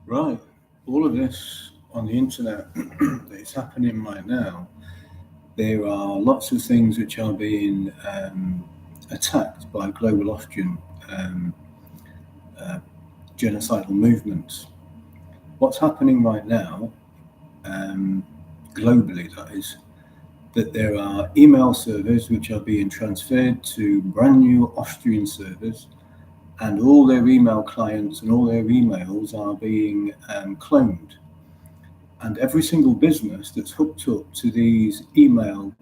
Right. All of this on the internet that is happening right now, there are lots of things which are being attacked by Global Austrian um, uh, genocidal movements. What's happening right now, um, globally, that is, that there are email servers which are being transferred to brand new Austrian servers, and all their email clients and all their emails are being cloned. And every single business that's hooked up to these email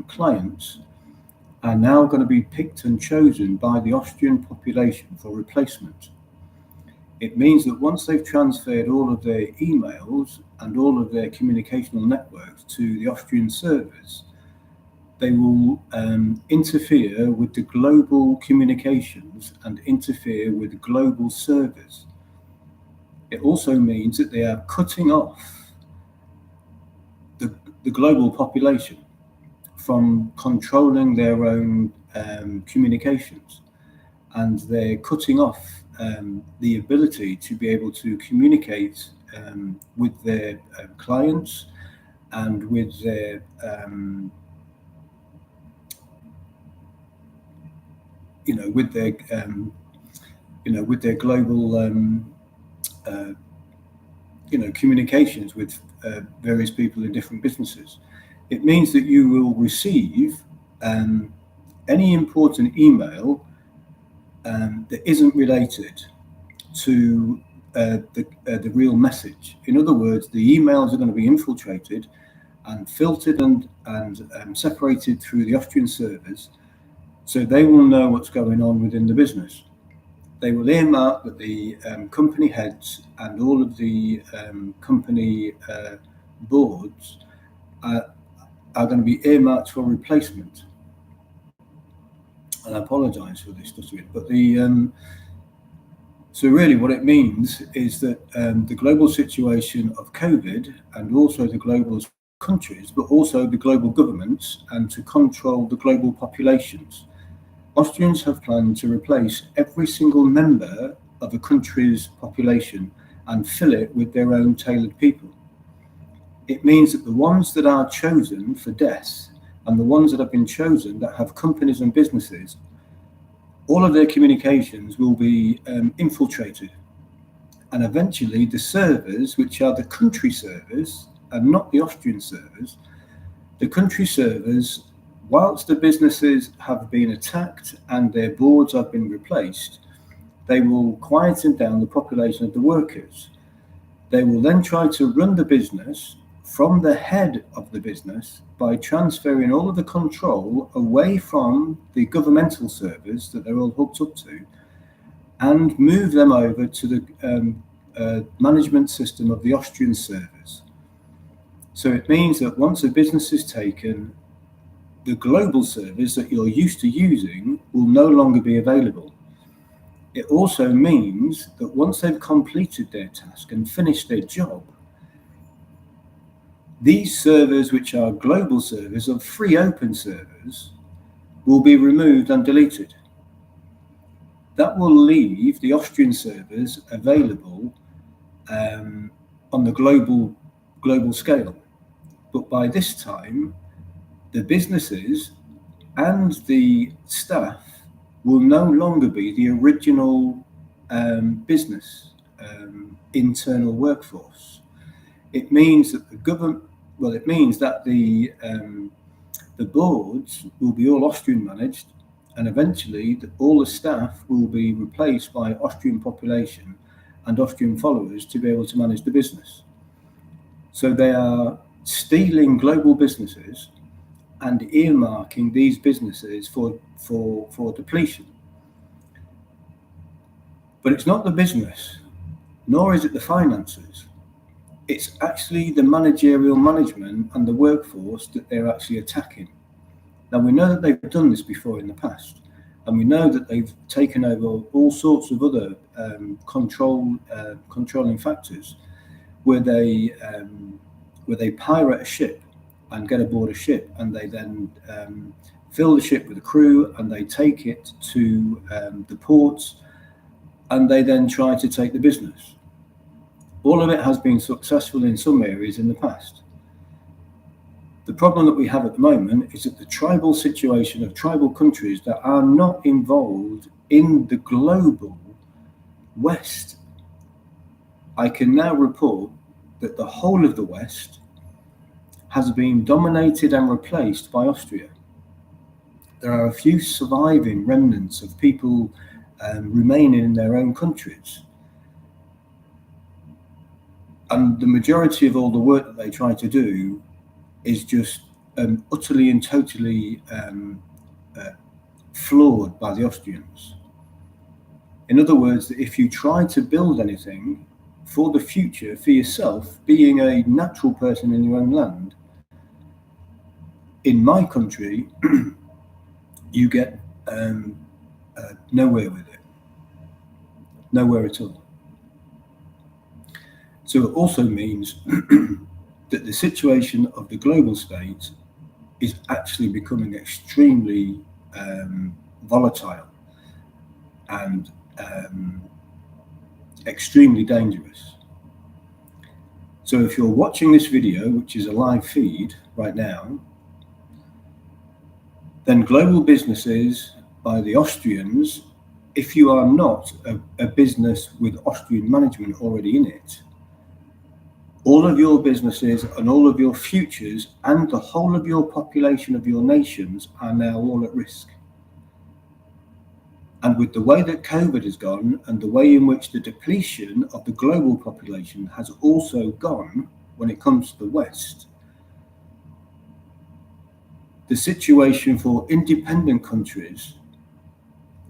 clients are now going to be picked and chosen by the Austrian population for replacement. It means that once they've transferred all of their emails and all of their communicational networks to the Austrian servers, they will interfere with the global communications and interfere with global servers. It also means that they are cutting off the global population from controlling their own communications, and they're cutting off the ability to be able to communicate with their clients and with their with their with their global uh, communications with various people in different businesses. It means that you will receive any important email that isn't related to the real message. In other words, the emails are going to be infiltrated and filtered and separated through the Austrian servers, so they will know what's going on within the business. They will earmark that the company heads and all of the company boards are going to be earmarked for replacement. And I apologise for this stuttering, but so really what it means is that the global situation of COVID and also the global countries, but also the global governments, and to control the global populations. Austrians have planned to replace every single member of a country's population and fill it with their own tailored people. It means that the ones that are chosen for death and the ones that have been chosen that have companies and businesses, all of their communications will be infiltrated. And eventually the servers, which are the country servers and not the Austrian servers, the country servers, whilst the businesses have been attacked and their boards have been replaced, they will quieten down the population of the workers. They will then try to run the business from the head of the business by transferring all of the control away from the governmental servers that they're all hooked up to and move them over to the management system of the Austrian servers. So it means that once a business is taken, the global servers that you're used to using will no longer be available. It also means that once they've completed their task and finished their job, these servers, which are global servers of free open servers, will be removed and deleted. That will leave the Austrian servers available on the global scale. But by this time, the businesses and the staff will no longer be the original business internal workforce. It means that it means that the boards will be all Austrian managed, and eventually all the staff will be replaced by Austrian population and Austrian followers to be able to manage the business. So they are stealing global businesses and earmarking these businesses for depletion. But it's not the business, nor is it the finances. It's actually the managerial management and the workforce that they're actually attacking. Now, we know that they've done this before in the past, and we know that they've taken over all sorts of other controlling factors, where they pirate a ship and get aboard a ship, and they then fill the ship with a crew, and they take it to the ports, and they then try to take the business. All of it has been successful in some areas in the past. The problem that we have at the moment is that the tribal situation of tribal countries that are not involved in the global West. I can now report that the whole of the West has been dominated and replaced by Austria. There are a few surviving remnants of people remaining in their own countries. And the majority of all the work that they try to do is just utterly and totally flawed by the Austrians. In other words, if you try to build anything for the future, for yourself, being a natural person in your own land, in my country, you get nowhere with it. Nowhere at all. So it also means that the situation of the global state is actually becoming extremely volatile and extremely dangerous. So if you're watching this video, which is a live feed right now, then global businesses by the Austrians, if you are not a business with Austrian management already in it, all of your businesses and all of your futures and the whole of your population of your nations are now all at risk. And with the way that COVID has gone and the way in which the depletion of the global population has also gone when it comes to the West, the situation for independent countries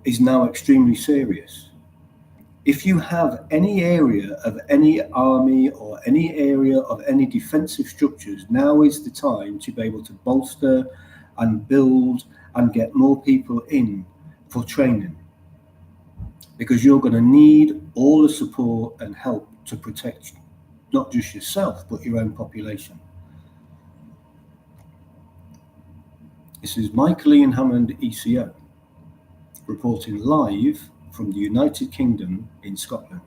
is now extremely serious. If you have any area of any army or any area of any defensive structures, now is the time to be able to bolster and build and get more people in for training. Because you're going to need all the support and help to protect not just yourself, but your own population. This is Michael Ian Hammond, ECO, reporting live from the United Kingdom in Scotland.